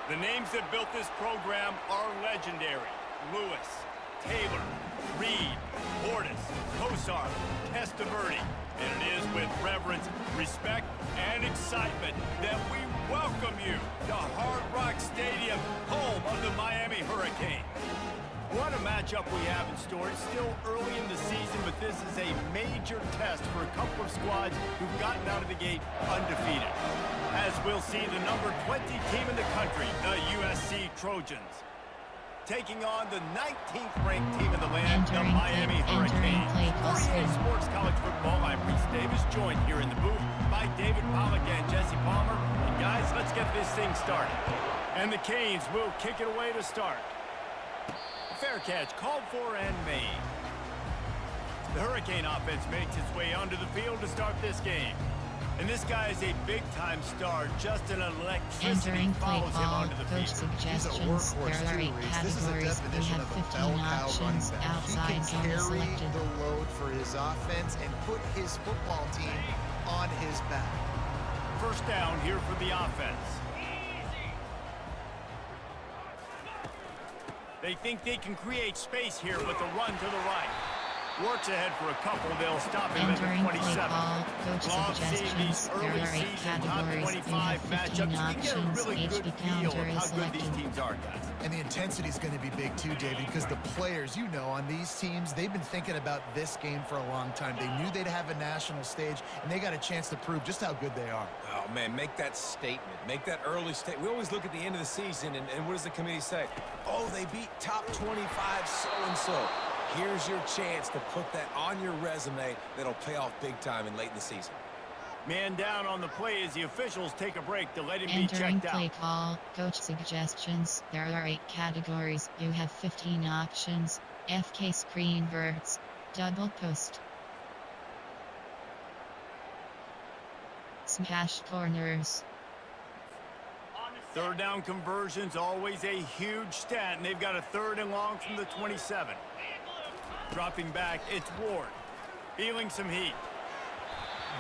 The names that built this program are legendary. Lewis, Taylor, Reed, Portis, Kosar, Testaverde. And it is with reverence, respect, and excitement that we welcome you to Hard Rock Stadium, home of the Miami Hurricanes. What a matchup we have in store. It's still early in the season, but this is a major test for a couple of squads who've gotten out of the gate undefeated. As we'll see, the number 20 team in the country, the USC Trojans, taking on the 19th ranked team in the land, the Miami Hurricanes. For EA Sports College Football, I'm Reese Davis, joined here in the booth by David Pollack and Jesse Palmer. And guys, let's get this thing started. And the Canes will kick it away to start. Fair catch called for and made. The Hurricane offense makes its way onto the field to start this game. And this guy is a big-time star. Just an electricity follows him onto the field. Suggestions. There are 8 categories. We have 15 options. Outside zone is selected. The load for his offense and put his football team on his back. First down here for the offense. They think they can create space here with a run to the right. Works ahead for a couple. They'll stop him at the 27. Love seeing these early season top 25 matchups. You can get a really good feel of how good these teams are, guys. And the intensity is going to be big too, David, because the players, you know, on these teams, they've been thinking about this game for a long time. They knew they'd have a national stage, and they got a chance to prove just how good they are. Oh, man, make that statement. Make that early statement. We always look at the end of the season, and what does the committee say? Oh, they beat top 25 so-and-so. Here's your chance to put that on your resume that'll pay off big time and late in the season. Man down on the play as the officials take a break to let him be Entering checked out. play call, coach suggestions. There are 8 categories. You have 15 options. FK screen verts. Double post. Smash corners. Third down conversions, always a huge stat, and they've got a 3rd and long from the 27. Dropping back, it's Ward. Feeling some heat.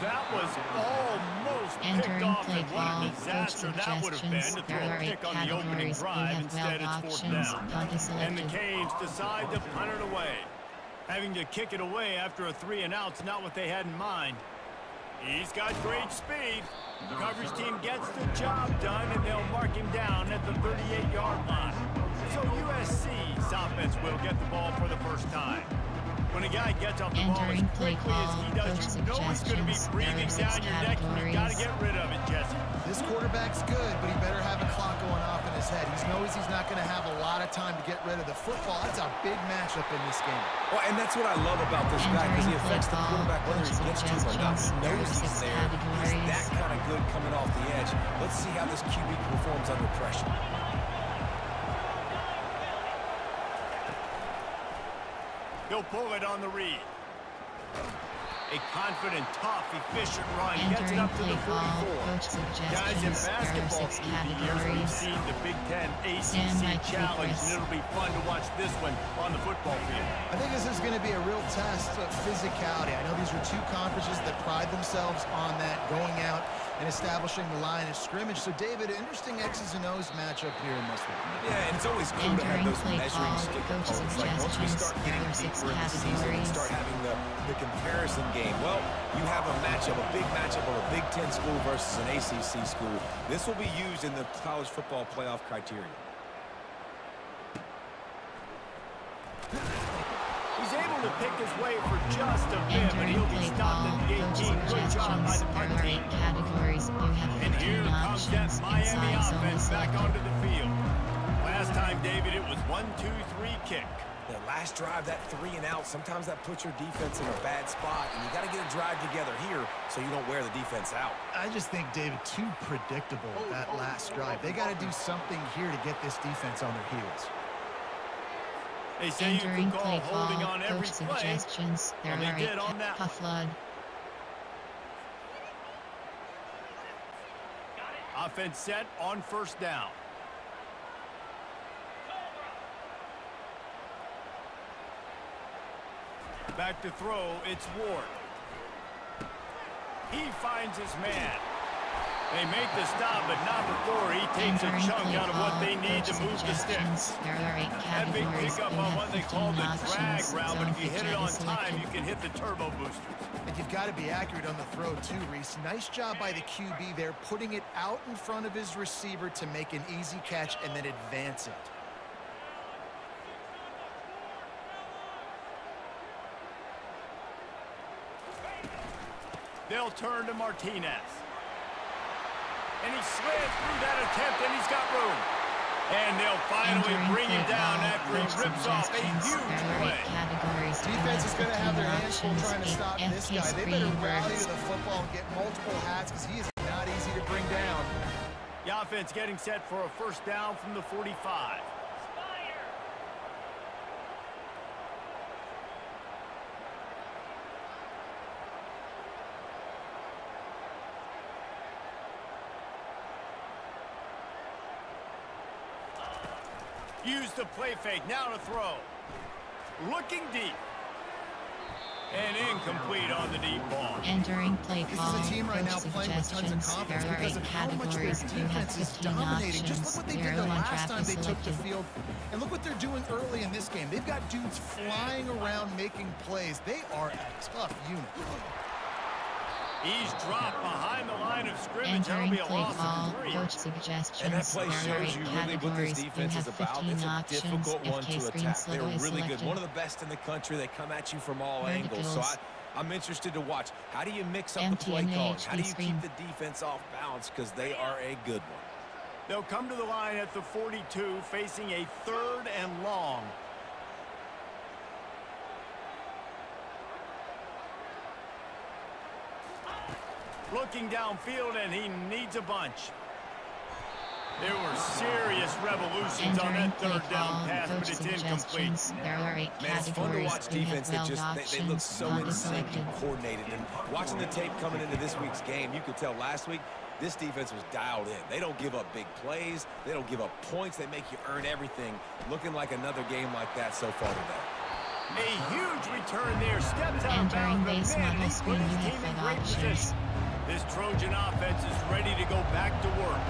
That was almost picked off, and what a disaster that would have been to throw a pick on the opening drive. Instead, it's 4th down. And the Canes decide to punt it away. Having to kick it away after a 3 and out's not what they had in mind. He's got great speed. The coverage team gets the job done, and they'll mark him down at the 38-yard line. So USC's offense will get the ball for the first time. When a guy gets off the ball as quickly as he does, you know he's going to be breathing down your neck, and you got to get rid of it, Jesse. This quarterback's good, but he better have a clock going off in his head. He knows he's not going to have a lot of time to get rid of the football. That's a big matchup in this game. Well, and that's what I love about this guy, because he affects the quarterback whether he gets to or not. He knows he's there. He's that kind of good coming off the edge. Let's see how this QB performs under pressure. He'll pull it on the read. A confident, tough, efficient run. Gets it up to the 44. Guys, in basketball through the years, we've seen the Big Ten ACC Challenge, and it'll be fun to watch this one on the football field. I think this is going to be a real test of physicality. I know these are 2 conferences that pride themselves on that, going out and establishing the line of scrimmage. So, David, interesting X's and O's matchup here in this one. Yeah, and it's always cool to have those measuring stick opponents. Like, once we start getting deeper in the season and start having the comparison game, well, you have a matchup, a big matchup of a Big Ten school versus an ACC school. This will be used in the college football playoff criteria. He's able to pick his way for just a bit, but he'll be stopped at the 18. Good job by the punt team. And here comes that Miami offense back onto the field. Last time, David, it was 1-2-3 kick. The last drive, that 3 and out, sometimes that puts your defense in a bad spot, and you got to get a drive together here so you don't wear the defense out. I just think, David, too predictable that last drive. They got to do something here to get this defense on their heels. They say you can call holding on every play. There well, they did on that flood. Offense set on 1st down. Back to throw, it's Ward. He finds his man. They make the stop, but not before he takes a chunk out of what they need to move the sticks. There are 8 That big categories. pickup You on have what they 15 call the options. drag route, but if you hit it on Zone time, selected. you can hit the turbo boosters. And you've got to be accurate on the throw too, Reese. Nice job by the QB there, putting it out in front of his receiver to make an easy catch and then advance it. They'll turn to Martinez. And he slid through that attempt, and he's got room. And they'll finally bring him down after he rips off a huge play. Defense is going to have their hands full trying to stop this guy. They better rally to the football and get multiple hats because he is not easy to bring down. The offense getting set for a first down from the 45. Use the play fake, now to throw. Looking deep. And incomplete on the deep ball. Entering play call. This is a team right now playing with tons of confidence because of how much their defense is dominating. Just look what they did the last time they took the field. And look what they're doing early in this game. They've got dudes flying around making plays. They are a tough unit. He's dropped behind the line of scrimmage. That'll Entering be a play loss call. of 3. Coach suggestions. And that play shows you really what this defense is about. It's a difficult one to attack. They're really good. One of the best in the country. They come at you from all angles. So I'm interested to watch. How do you mix up the play call? How do you keep the defense off balance? Because they are a good one. They'll come to the line at the 42, facing a 3rd and long. Looking downfield, and he needs a bunch. There were serious revolutions on that 3rd down pass, but it's incomplete. There are 8 Man, it's fun to watch defense that just, they look so in sync and coordinated. And watching the tape coming into this week's game, you could tell last week, this defense was dialed in. They don't give up big plays. They don't give up points. They make you earn everything. Looking like another game like that so far today. A huge return there. Steps out of Entering bounds, base but man, model he screen, put his you have team in 5 great options. position. This Trojan offense is ready to go back to work.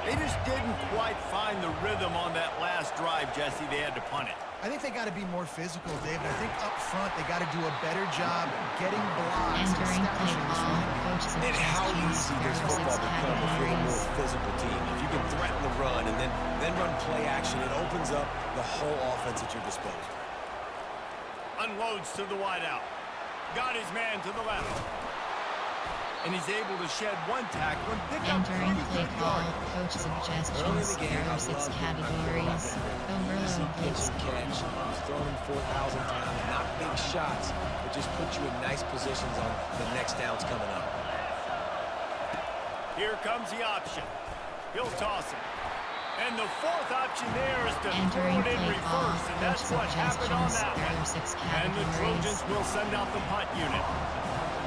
They just didn't quite find the rhythm on that last drive, Jesse. They had to punt it. I think they got to be more physical, David. I think up front they got to do a better job getting blocks and establishing this run. And how easy does football become if you're a more physical team? If you can threaten the run and then run play action, it opens up the whole offense at your disposal. Unloads to the wideout. Got his man to the left. And he's able to shed one tackle and pick up Entering play good call. yardage. Coach suggestions. Early in the game, There I are 6 love categories. Overload Pitch pitch. and catch. He's thrown him 4,000 times. Not big shots, but just put you in nice positions on the next downs coming up. Here comes the option. He'll toss it. And the 4th option there is to throw Entering it in play call. reverse, and that's Coach what happened on suggestions. that There one. are 6 And the categories. Trojans will send out the punt unit.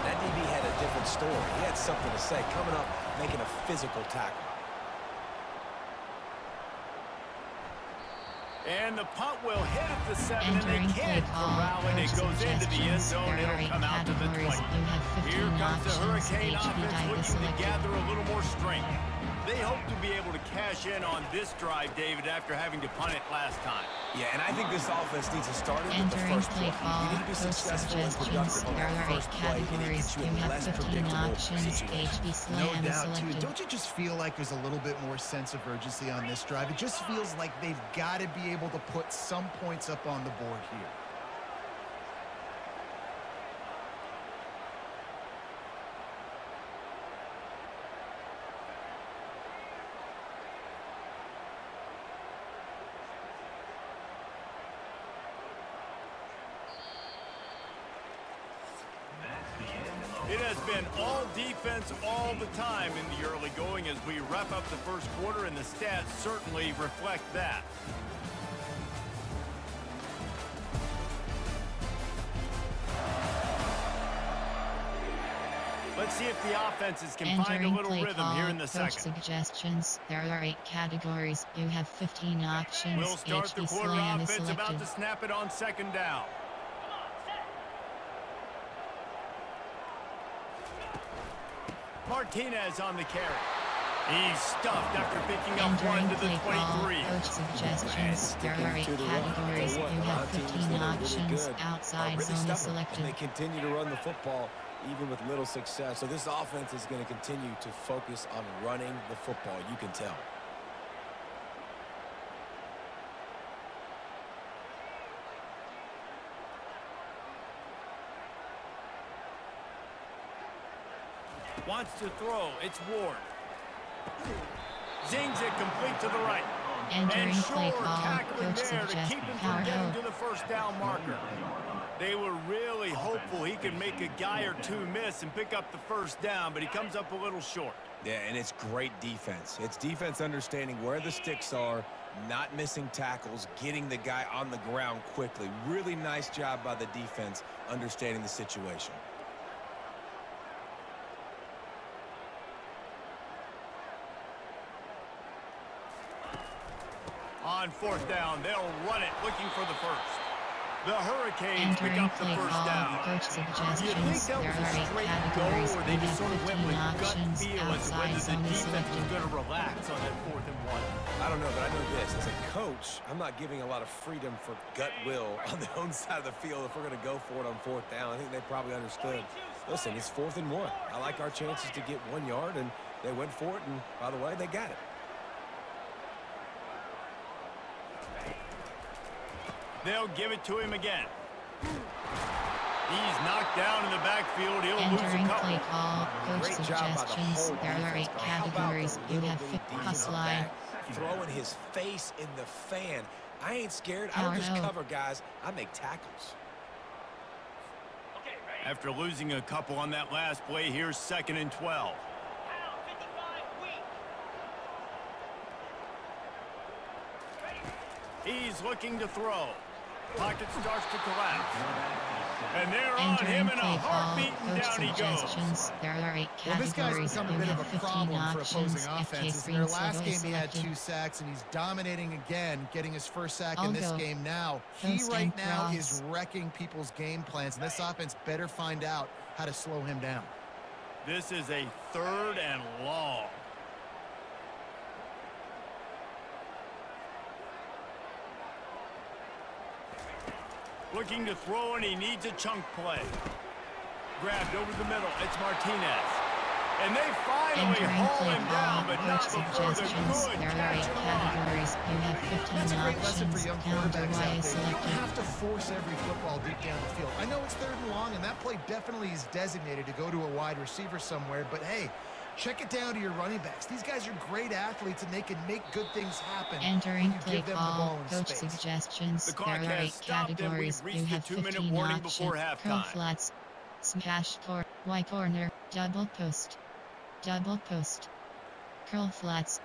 That DB had a different story. He had something to say. Coming up, making a physical tackle. And the punt will hit at the 7, and Entering they play can't call. corral it. It Coach goes into the end suggestions. zone. There are It'll 8 come out to the 20. categories. You have 15 Here comes the options. Hurricane HB offense type is looking to selected. gather a little more strength. They hope to be able to cash in on this drive, David, after having to punt it last time. Yeah, and I think this offense needs to start it with the Entering first play play. call. You need to be Coach successful and suggestions. productive on There that are 8 first play. And it categories. gets you You in have less 15 predictable options. situations. HB No slam is doubt, too. selected. Don't you just feel like there's a little bit more sense of urgency on this drive? It just feels like they've got to be able to put some points up on the board here. It has been all defense all the time in the early going as we wrap up the first quarter, and the stats certainly reflect that. Let's see if the offenses can find a Entering little play rhythm call. here in the Coach second. suggestions. There are 8 categories. You have 15 options. We'll start the HB quarter slam is offense about selected. to snap it on 2nd down. Martinez on the carry. He's stuffed after picking up one to the 23. Coach suggestions. There are 8 categories. You have 15 options. Outside zone is selected. And they continue to run the football even with little success. So this offense is going to continue to focus on running the football. You can tell. Wants to throw. It's Ward. Zings it complete to the right. Entering and play sure, call. tackling Coach there to suggests keep him power from getting out. to the first down marker. They were really hopeful he could make a guy or two miss and pick up the first down, but he comes up a little short. Yeah, and it's great defense. It's defense understanding where the sticks are, not missing tackles, getting the guy on the ground quickly. Really nice job by the defense understanding the situation. On fourth down, they'll run it, looking for the first. The Hurricanes pick Entering up the play first call. down. Coach Do you think suggestions. that There was are a 8 straight categories. go, or You they just have sort of went 15 with gut options. feel as to whether Outside the zone is defense selected. was going to relax on that 4th and 1? I don't know, but I know this. As a coach, I'm not giving a lot of freedom for gut will on their own side of the field if we're going to go for it on 4th down. I think they probably understood. Listen, it's 4th and 1. I like our chances to get 1 yard, and they went for it, and by the way, they got it. They'll give it to him again. He's knocked down in the backfield. He'll lose a Entering couple. play call. Coach Great job by the suggestions. whole There are defense, 8 but how about the categories. You little have bitty 50 defensive line. back throwing his face in the fan. I ain't scared. I Power don't just out. cover guys. I make tackles. After losing a couple on that last play, here's 2nd and 12. He's looking to throw. Pocket starts to collapse. And they're on him Entering in a play call. heartbeat, and Coach down he goes. suggestions. There are 8 Well, this guy's categories. become a You bit have of a 15 problem for options. opposing FK offenses. In screen their last logo game, is he had selected. 2 sacks, and he's dominating again, getting his first sack I'll in this go. game now. He First right and now cross. is wrecking people's game plans, and this offense better find out how to slow him down. This is a 3rd and long. Looking to throw, and he needs a chunk play. Grabbed over the middle. It's Martinez. And they finally Entering haul play him down, but call. not Coach before the suggestions. good There are 8 catch and run. categories. You have 15 That's a great lesson for options. young Counter quarterbacks Y out is there. You don't selected. have to force every football deep down the field. I know it's 3rd and long, and that play definitely is designated to go to a wide receiver somewhere, but hey, check it down to your running backs. These guys are great athletes, and they can make good things happen Entering when you play give them the ball call. in Coach space. suggestions. The There clock are has 8 stopped, and categories. we've You reached have the 2-minute 15 warning options. before halftime. Curl flats. Smash core. Y corner. Double post. Double post. Curl flats.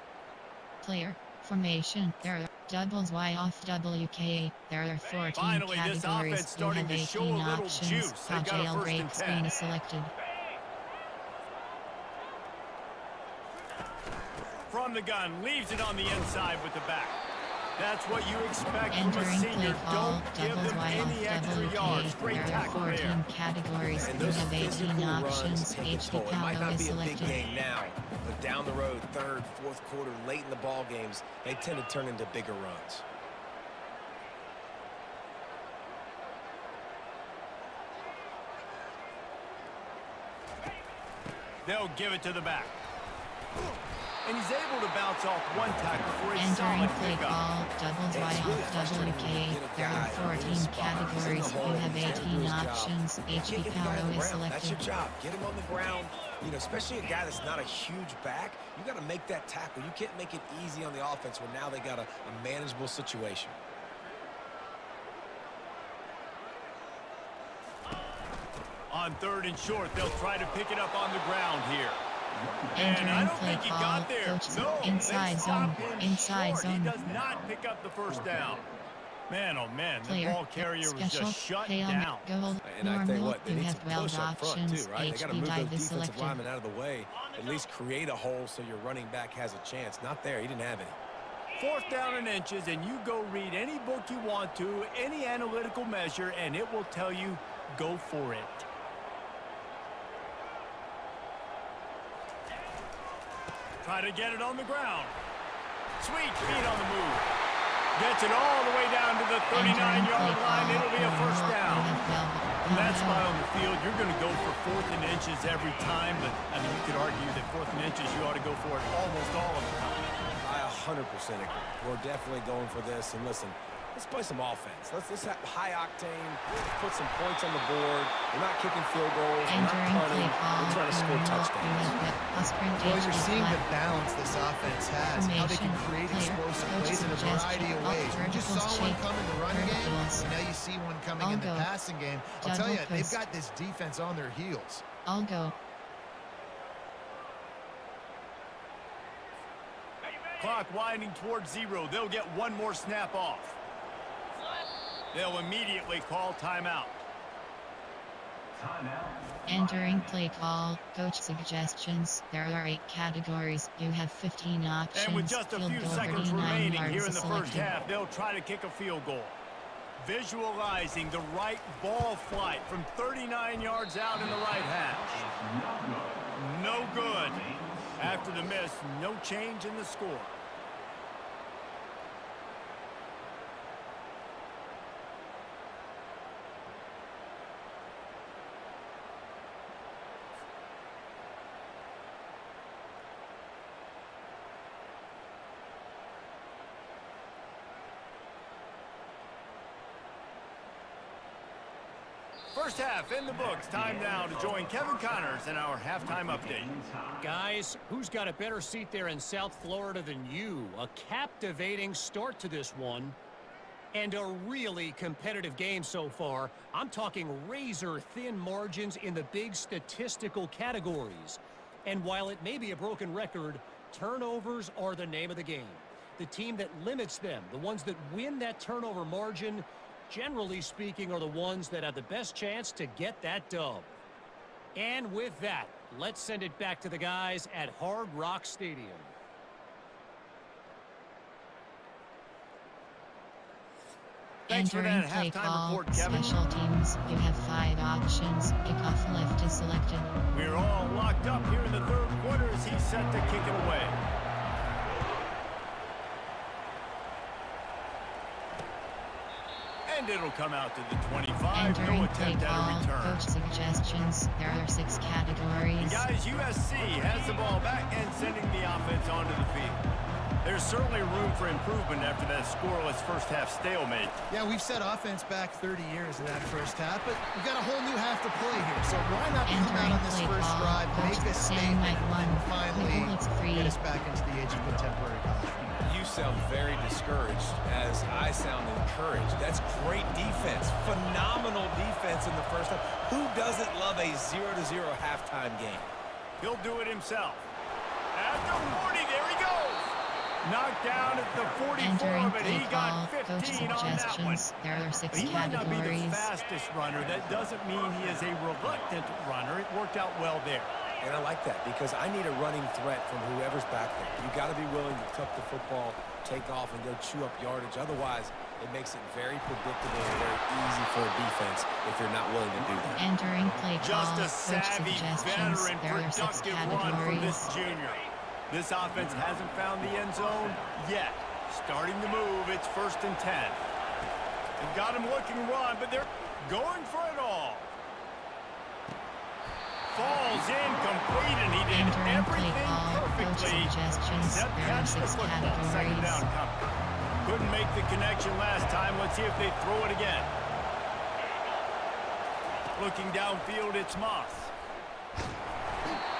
Player. Formation. There are doubles Y off WK. There are 14 Finally, this offense categories. You starting have to show a 18 little options. juice. They've got a Jailbreak 1st and 10. screen is selected. From the gun, leaves it on the inside with the back. That's what you expect from a Entering play senior. call. Don't give Doubles them Y any off extra WK. yards. Great There are tackle 14 there. categories. And You those have 18 physical runs options. take a HD toll. It might power not is be a big selected. game now, but down the road, 3rd, 4th quarter, late in the ball games, they tend to turn into bigger runs. They'll give it to the back. And he's able to bounce off one tackle for a Entering solid play pickup. call. Doubles Y off WK. There are 14 categories. You have 18 options. Get HD the guy power on the is ground. That's your selected. job. Get him on the ground. You know, especially a guy that's not a huge back. You got to make that tackle. You can't make it easy on the offense when now they got a manageable situation. On 3rd and short, they'll try to pick it up on the ground here. Entering And I don't play think he call. got there. Coach No, inside they zone. stop him Inside short. zone. He does not pick up the first down. Man, oh man, the Player. ball carrier was Special. just shut Pale. down. Gold. And I tell you Normal. what, they You need have some 12 push up front options. too, right? They got to HB move those dive is defensive selected. linemen out of the way. At least create a hole so your running back has a chance. Not there. He didn't have any. 4th down and inches, and you go read any book you want to, any analytical measure, and it will tell you, go for it. Try to get it on the ground. Sweet feet on the move. Gets it all the way down to the 39-yard line. It'll be a first down. From that spot on the field, you're going to go for 4th and inches every time, but, I mean, you could argue that 4th and inches, you ought to go for it almost all of the time. I 100% agree. We're definitely going for this, and listen, let's play some offense. Let's have high octane. Let's put some points on the board. We're not kicking field goals. We're not punting. We're trying to score touchdowns. Well, you're seeing the balance this offense has, how they can create explosive plays in a variety of ways. You just saw one come in the run game, and now you see one coming in the passing game. I'll tell you, they've got this defense on their heels. I'll go. Clock winding towards 0. They'll get one more snap off. They'll immediately call timeout. Entering play call, coach suggestions. There are 8 categories. You have 15 options. And with just a few seconds remaining here in the first half, they'll try to kick a field goal. Visualizing the right ball flight from 39 yards out in the right hash. No good. After the miss, no change in the score. First half in the books. Time now to join Kevin Connors in our halftime update. Guys, who's got a better seat there in South Florida than you? A captivating start to this one. And a really competitive game so far. I'm talking razor-thin margins in the big statistical categories. And while it may be a broken record, turnovers are the name of the game. The team that limits them, the ones that win that turnover margin, generally speaking, are the ones that have the best chance to get that dub. And with that, let's send it back to the guys at Hard Rock Stadium. Thanks for that halftime report, Kevin. Special teams, you have 5 options. Kickoff left is selected. We're all locked up here in the third quarter as he's set to kick it away. And it'll come out to the 25. Entering No attempt play at call, a return. coach suggestions. There are 6 categories. And guys, USC has the ball back and sending the offense onto the field. There's certainly room for improvement after that scoreless first half stalemate. Yeah, we've set offense back 30 years in that first half, but we've got a whole new half to play here. So why not come out on this first drive, make a statement, and finally get us back into the age of contemporary college. You sound very discouraged as I sound encouraged. That's great defense. Phenomenal defense in the first half. Who doesn't love a 0-0 halftime game? He'll do it himself. At the 40, there he goes. Knocked down at the 44, but he got 15 on that one. There are 6 He might not be the categories. fastest runner. That doesn't mean he is a reluctant runner. It worked out well there. And I like that because I need a running threat from whoever's back there. You got to be willing to tuck the football, take off, and go chew up yardage. Otherwise, it makes it very predictable and very easy for a defense if you're not willing to do that. Entering play call, Just a coach savvy, suggestions. veteran, There are 6 productive run from this categories. junior. This offense hasn't found the end zone yet. Starting to move, it's 1st and 10. They've got him looking run, but they're going for it all. Falls incomplete, and he did Entering play everything call, coach perfectly suggestions. except There are catch the 6 football. Second categories. down coming. Couldn't make the connection last time. Let's see if they throw it again. Looking downfield, it's Moss.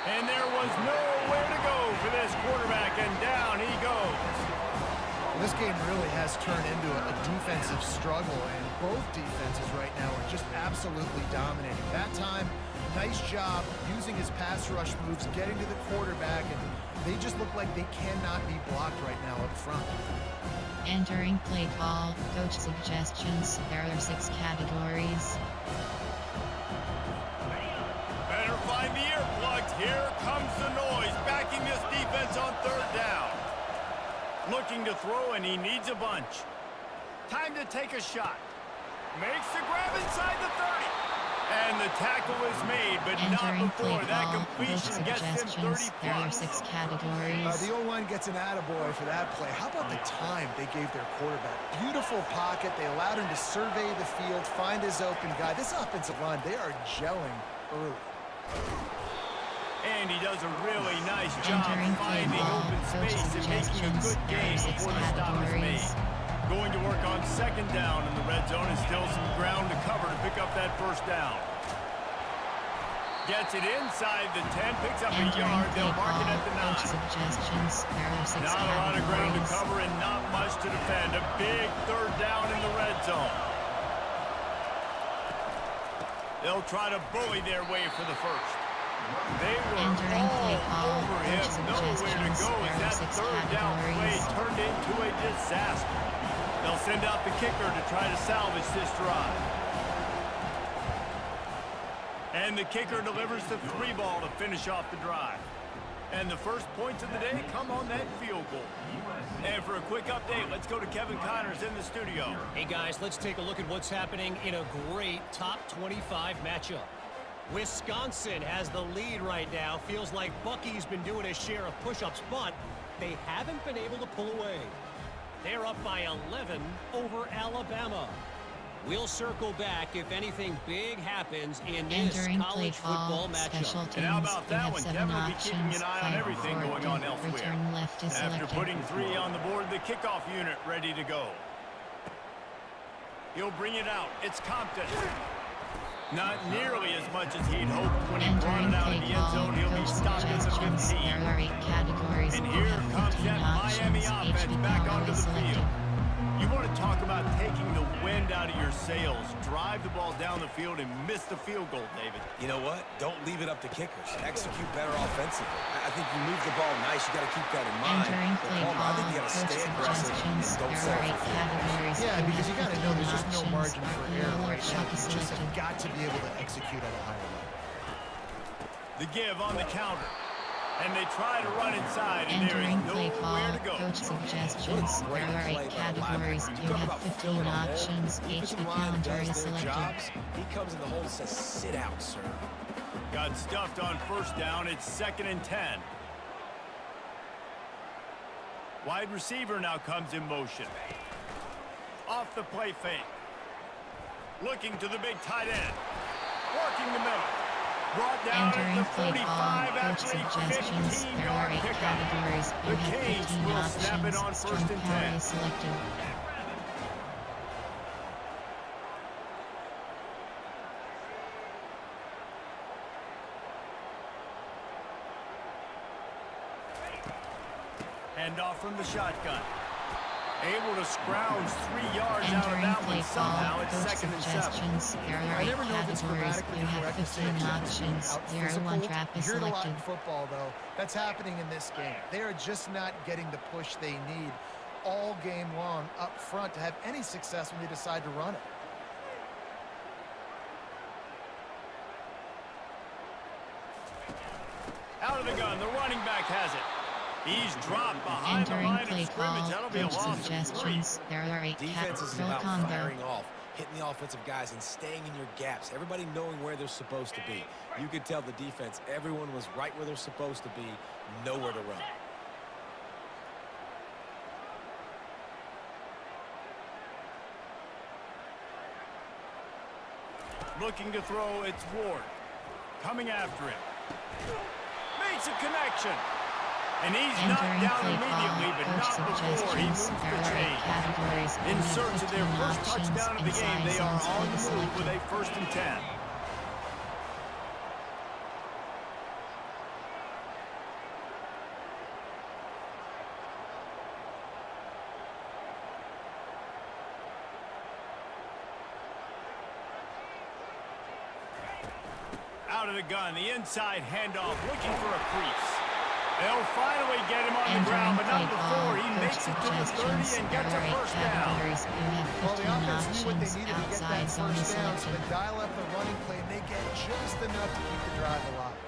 And there was nowhere to go for this quarterback, and down he goes. Well, this game really has turned into a defensive struggle, and both defenses right now are just absolutely dominating. That time, nice job using his pass rush moves, getting to the quarterback, and they just look like they cannot be blocked right now up front. Entering play call, coach suggestions. There are 6 categories. Better find the earplugs. Here comes the noise, backing this defense on 3rd down. Looking to throw, and he needs a bunch. Time to take a shot. Makes the grab inside the 30. And the tackle is made, but Entering not before. play That call, completion coach gets him suggestions. 30 There are plus. 6 categories. The O-line gets an attaboy for that play. How about the time they gave their quarterback? Beautiful pocket. They allowed him to survey the field, find his open guy. This offensive line, they are gelling early. And he does a really nice job Entering play finding call, open coach space and making a suggestions. good There game are 6 before the stop is made. categories. Going to work on second down in the red zone and still some ground to cover to pick up that first down. Gets it inside the 10, picks up a yard. They'll mark it at the 9. Suggestions. There are 6 Not a lot of ground to categories. cover and not much to defend. A big third down in the red zone. They'll try to bully their way for the first. They were Entering play all call, over him. coach Nowhere to go as suggestions. There are that 6 third down play categories. turned into a disaster. They'll send out the kicker to try to salvage this drive. And the kicker delivers the 3 ball to finish off the drive. And the first points of the day come on that field goal. And for a quick update, let's go to Kevin Connors in the studio. Hey, guys, let's take a look at what's happening in a great top 25 matchup. Wisconsin has the lead right now. Feels like Bucky's been doing his share of push-ups, but they haven't been able to pull away. They're up by 11 over Alabama. We'll circle back if anything big happens in this Entering play college football call, matchup. special teams. And how about We that have one? 7 Kevin will be keeping options. an eye on 5 everything forward, going on elsewhere. return left is After selected. putting 3 on the board, the kickoff unit ready to go. He'll bring it out. It's Compton. Not nearly as much as he'd hoped when he brought Entering it out play in the end zone. call, He'll be coach stopped at the suggestions. 15. There are 8 categories. And We here have comes 15 that Miami options. offense HB back power onto is the selected. field. You want to talk about taking the wind out of your sails. Drive the ball down the field and miss the field goal, David. You know what? Don't leave it up to kickers. Execute better offensively. I think you move the ball nice. You got to keep that in mind. Entering But play Palmer, I think you got call, to coach stay aggressive and suggestions. don't There settle are 8 for field goals. categories. Yeah, We because have you got to know there's just no 15 margin for options. error Our right now. shot is You just selected. have got to be able to execute at a higher level. The give on the counter. And they try to run inside, and there is Entering play call, nowhere to go. coach suggestions. There Great are 8 play by the categories. linebacker. You Talk have about 15 filling a hole. options. Defensive HB line counter does is their selected. jobs. He comes in the hole and says, sit out, sir. Got stuffed on first down. It's 2nd and 10. Wide receiver now comes in motion. Off the play fake. Looking to the big tight end. Working the middle. Brought down at Entering the play 45 call, coach after a suggestions. There are 15-yard 8 pickup. categories. The You have Canes 15 will snap it on options. first Strong and power 10. is selected. Hand off from the shotgun. Able to scrounge 3 yards out of Entering that play one somehow. call, It's coach 2nd and 7. suggestions. There are I 8 never know if it's categories. grammatically You have correct to say 15 execute options. out 0-1 physical. trap You is hear it a lot selected. in football, though. That's happening in this game. They are just not getting the push they need all game long up front to have any success when they decide to run it. Out of the gun, the running back has it. He's dropped behind the Entering line play of scrimmage. call, That'll be a coach loss of 3. suggestions. There are 8 Defense is categories. about Combo. firing off, hitting the offensive guys, and staying in your gaps. Everybody knowing where they're supposed to be. You could tell the defense, everyone was right where they're supposed to be, nowhere to run. Looking to throw, it's Ward. Coming after him. Makes a connection. And he's knocked Entering down play immediately, call, but coach not before he moves suggestions. the There are 8 chain. categories. You In have search of their 15 first options. touchdown of the game, Inside they are zones on will be the move with selected. a 1st and 10. Out of the gun, the inside handoff, looking for a crease. They'll finally get him on the ground, but not Entering play before call, he coach makes it to the 30 suggestions. and There gets are a 8 first down. categories. You have Well, the 15 offense knew what they options. needed to get that Outside zone is first down, so selected. they dial up the running play, and they get just enough to keep the drive alive.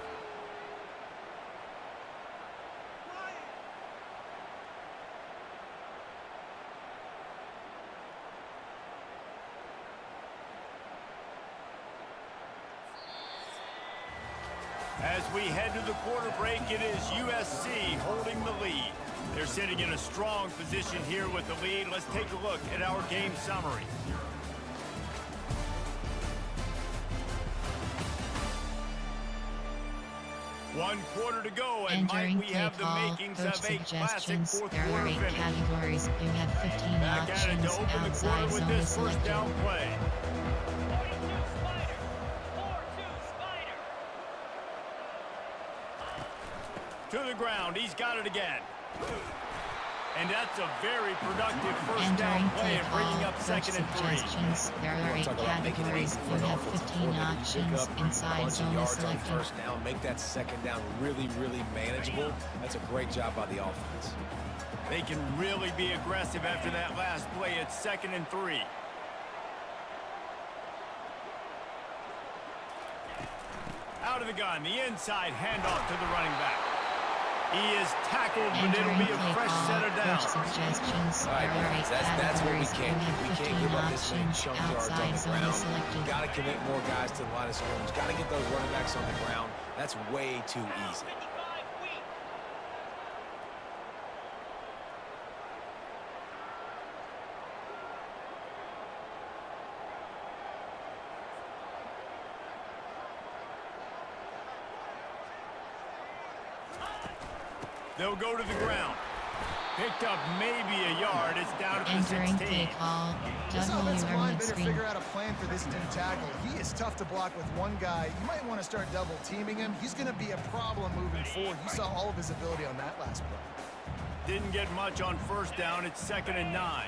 As we head to the quarter break, it is USC holding the lead. They're sitting in a strong position here with the lead. Let's take a look at our game summary. One quarter to go, and Mike, we have the makings of a classic fourth quarter finish. Categories. You have 15 Back at it to open the quarter with this first down play. To the ground, he's got it again. And that's a very productive first down play and bringing up second and 3. There are 8 categories. You have 15 options. Inside zone is selected. First down, make that second down really, really manageable. That's a great job by the offense. They can really be aggressive after that last play. It's second and 3. Out of the gun, the inside handoff to the running back. He is tackled, but it'll be a fresh set of downs. Suggestions. All right, that's what we can't do. We can't give up this many chunk yards on the ground. Got to commit more guys to the line of scrimmage. Got to get those running backs on the ground. That's way too easy. They'll go to the ground. Picked up maybe a yard. It's down to the 16. Entering play call. This offensive line better figure out a plan for this D tackle. He is tough to block with one guy. You might want to start double teaming him. He's going to be a problem moving forward. You saw all of his ability on that last play. Didn't get much on first down. It's second and 9.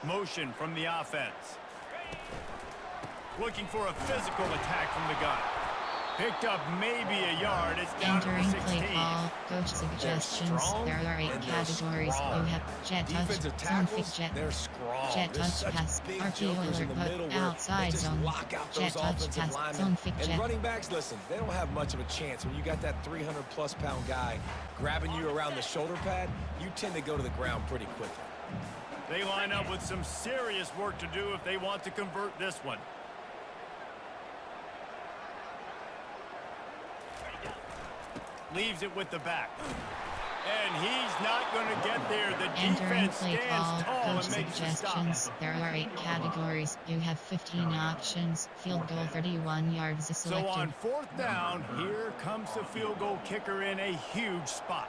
Motion from the offense. Looking for a physical attack from the gun. Picked up maybe a yard. It's down to the 16. Entering play call. Coach suggestions. There are 8 categories. You have jet touch, zone fake jet, jet touch pass, RPO alert put, outside zone, jet touch pass, zone fake jet. And running backs, listen, they don't have much of a chance. When you got that 300-plus pound guy grabbing you around the shoulder pad, you tend to go to the ground pretty quickly. They line up with some serious work to do if they want to convert this one. Leaves it with the back. And he's not going to get there. The defense stands tall and makes the stop. There are 8 categories. You have 15 options. Field goal 31 yards is selected. So on fourth down, here comes the field goal kicker in a huge spot.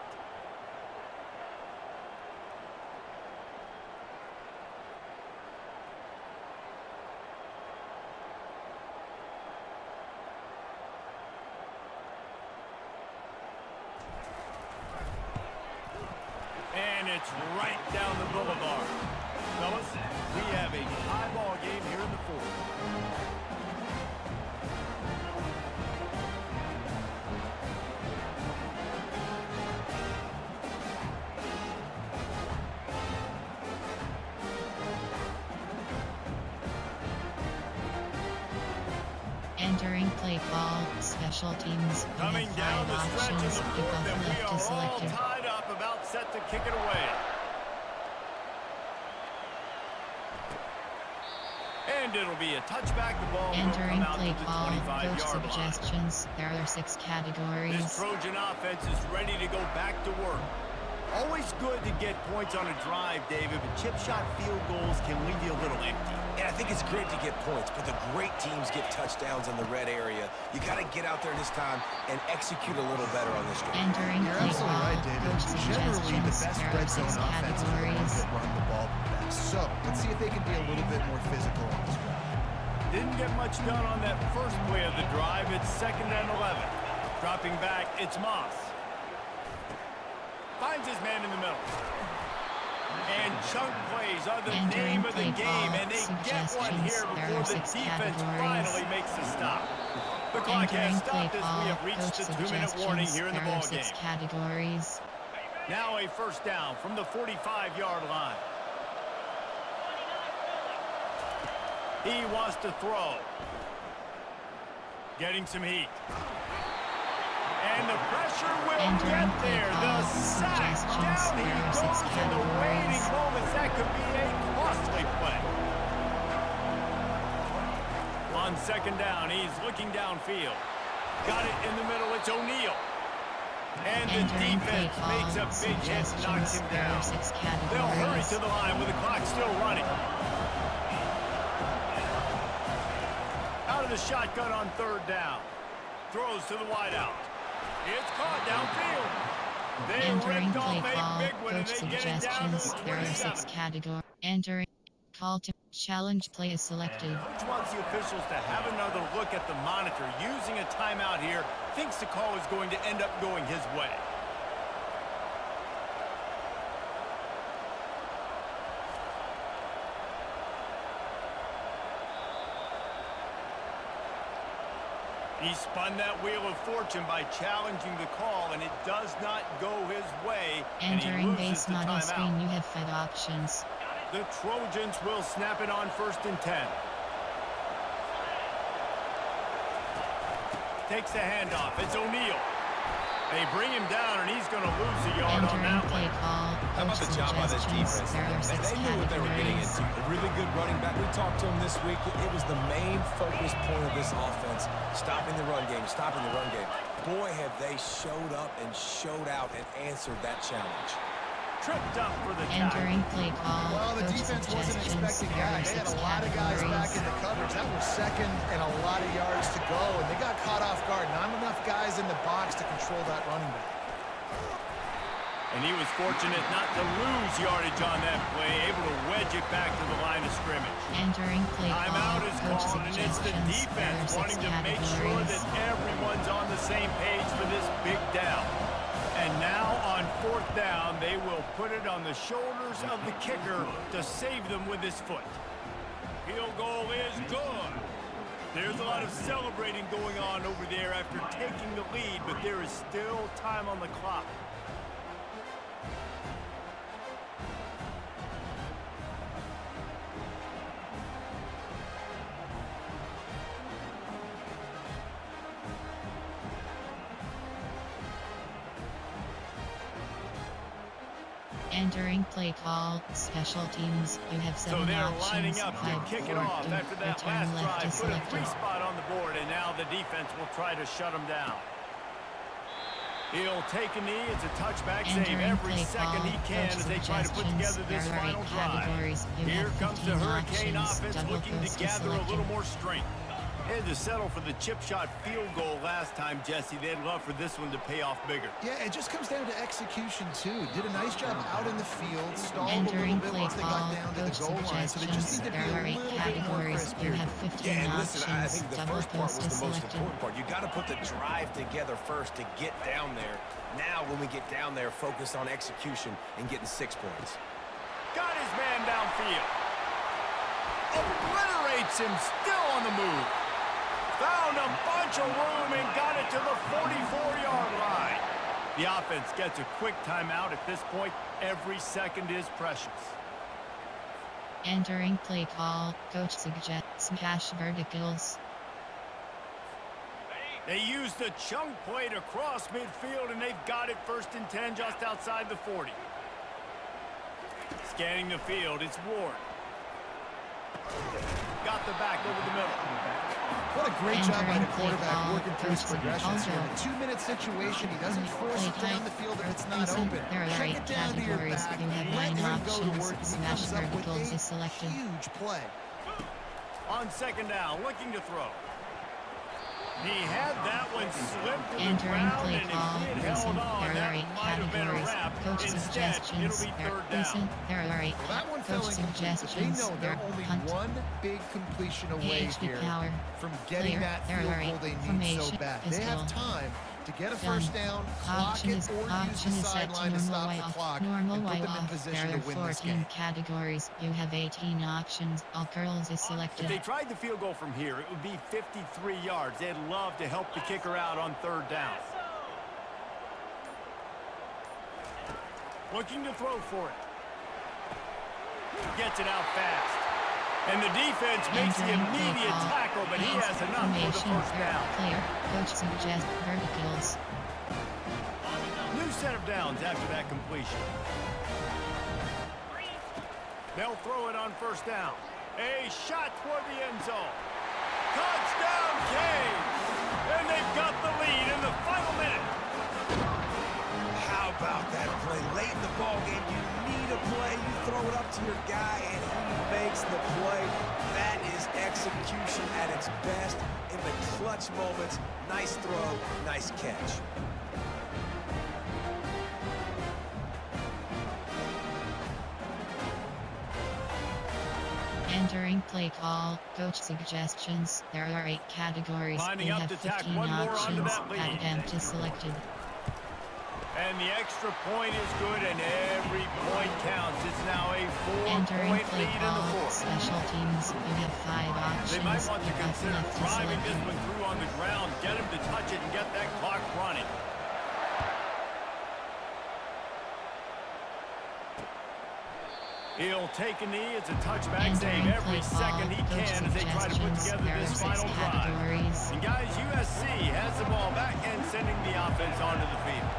And it's right down the boulevard. Fellas, we have a tie ball game here in the fourth. Entering play call. Special teams. Coming down the stretch in the fourth, and we are all selected. tied up, about set to kick it away. And it'll be a touchback. The ball will come out to the 25-yard line. Suggestions. There are 6 categories. This Trojan offense is ready to go back to work. Always good to get points on a drive, David, but chip shot field goals can leave you a little empty. And I think it's great to get points, but the great teams get touchdowns in the red area. You got to get out there this time and execute a little better on this drive. Entering You're play absolutely call. right, David. Generally, the best red zone offenses are the ones that run the ball best. So let's see if they can be a little bit more physical on this drive. Didn't get much done on that first play of the drive. It's second and 11. Dropping back, it's Moss. Finds his man in the middle. And chunk plays are the name of the game, and they get one here before the defense finally makes the stop. The clock has stopped as we have reached the 2-minute warning here in the ballgame. Categories. Now a first down from the 45-yard line. He wants to throw. Getting some heat. And the pressure will Entering get there. The sack. Down he goes in the waiting moments. That could be a costly play. On second down, he's looking downfield. Got it in the middle. It's O'Neal. And the defense makes a big hit, knocks him down. They'll hurry to the line with the clock still running. Out of the shotgun on third down. Throws to the wideout. It's caught downfield. They ripped off a big one and they get it down to the 27. Category. Entering. Call to challenge play is selected. Coach wants the officials to have another look at the monitor. Using a timeout here, thinks the call is going to end up going his way. He spun that wheel of fortune by challenging the call, and it does not go his way. Entering base model screen, you have 5 options. The Trojans will snap it on 1st and 10. Takes the handoff. It's O'Neal. They bring him down, and he's going to lose a yard on that one. How about the job by this defense? They knew what they were getting into. A really good running back. We talked to him this week. It was the main focus point of this offense. Stopping the run game, stopping the run game. Boy, have they showed up and showed out and answered that challenge. Tripped up for the Entering play call. Well, the defense wasn't expecting that. They had a lot of guys back in the coverage. That was second and a lot of yards to go, and they got caught off guard. Not enough guys in the box to control that running back. And he was fortunate not to lose yardage on that play, able to wedge it back to the line of scrimmage. Entering play Timeout is called, and it's the defense wanting to make sure that everyone's on the same page for this big down. And now on 4th down, they will put it on the shoulders of the kicker to save them with his foot. Field goal is good. There's a lot of celebrating going on over there after taking the lead, but there is still time on the clock. Entering play call, special teams, you have 7 options. So they're options, lining up to kick it off after that last drive. Put a free spot on the board, and now the defense will try to shut them down. He'll take a knee. It's a touchback save every second he can as they try to put together this final drive. Here comes the Hurricane offense looking to gather a little more strength. They had to settle for the chip shot field goal last time, Jesse. They'd love for this one to pay off bigger. Yeah, it just comes down to execution, too. Did a nice job out in the field, stalled Entering a little bit once they got down to the goal line, so they just need to be a little bit more crisp here. You have 15 yeah, and options. listen, I think the first part was the most selected. important part. You got to put the drive together first to get down there. Now, when we get down there, focus on execution and getting 6 points. Got his man downfield. Obliterates him, still on the move. Found a bunch of room and got it to the 44-yard line. The offense gets a quick timeout. At this point, every second is precious. Entering play call, coach suggests smash verticals. They use the chunk play to cross midfield, and they've got it 1st and 10 just outside the 40. Scanning the field, it's Ward. Got the back over the middle. What a great job by the quarterback working through his progressions here. In a 2-minute situation, he doesn't force it down the field if it's not open. Check it down to your back. Let him go to work. He comes up with a huge play. On second down, looking to throw. He had that one slipped to the ground, and if he had held on, that might have been a wrap. Instead, it'll be 3rd down. Well, that one fell incomplete, but they know they're only one big completion away here from getting that field goal they need so bad. They have time to get a first down, clock it, or use the sideline to stop the clock and put them in position to win this game. Categories. You have 18 options. All curls is selected. If they tried the field goal from here, it would be 53 yards. They'd love to help the kicker out on 3rd down. Looking to throw for it. Gets it out fast. And the defense makes the immediate tackle, but he has enough for the 1st down. Player, coach suggests verticals. set of downs after that completion. They'll throw it on first down. A shot toward the end zone. Touchdown, Canes! And they've got the lead in the final minute. How about that play? Late in the ball game, you need a play. You throw it up to your guy, and he makes the play. That is execution at its best in the clutch moments. Nice throw, nice catch. Entering play call, coach suggestions. There are 8 categories. Lining You up have to tack 15 one more onto options. that lead. Add them to selected. And the extra point is good, and every point counts. It's now a Entering 4-point play lead in the call, fourth. special teams. You have 5 options. They might want to You have consider left to driving this select. one through on the ground, get him to touch it, and get that clock running. He'll take a knee. It's a touchback save every second he can as they try to put together this final drive. And guys, USC has the ball back and sending the offense onto the field.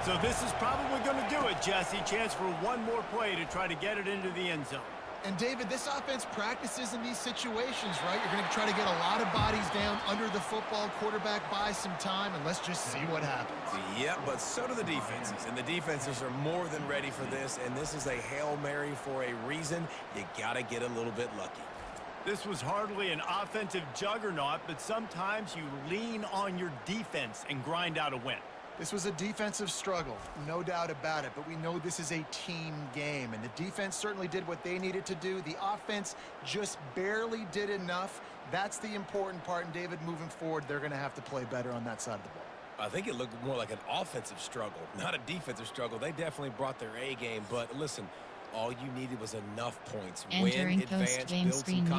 So this is probably going to do it, Jesse. Chance for one more play to try to get it into the end zone. And David, this offense practices in these situations, right? You're going to try to get a lot of bodies down under the football. Quarterback buys some time, and let's just see what happens. Yeah, but so do the defenses. And the defenses are more than ready for this. And this is a Hail Mary for a reason. You got to get a little bit lucky. This was hardly an offensive juggernaut, but sometimes you lean on your defense and grind out a win. This was a defensive struggle, no doubt about it, but we know this is a team game, and the defense certainly did what they needed to do. The offense just barely did enough. That's the important part, and David, moving forward, they're going to have to play better on that side of the ball. I think it looked more like an offensive struggle, not a defensive struggle. They definitely brought their A game, but listen, all you needed was enough points. Entering Win, advance, post-game build some screen. confidence.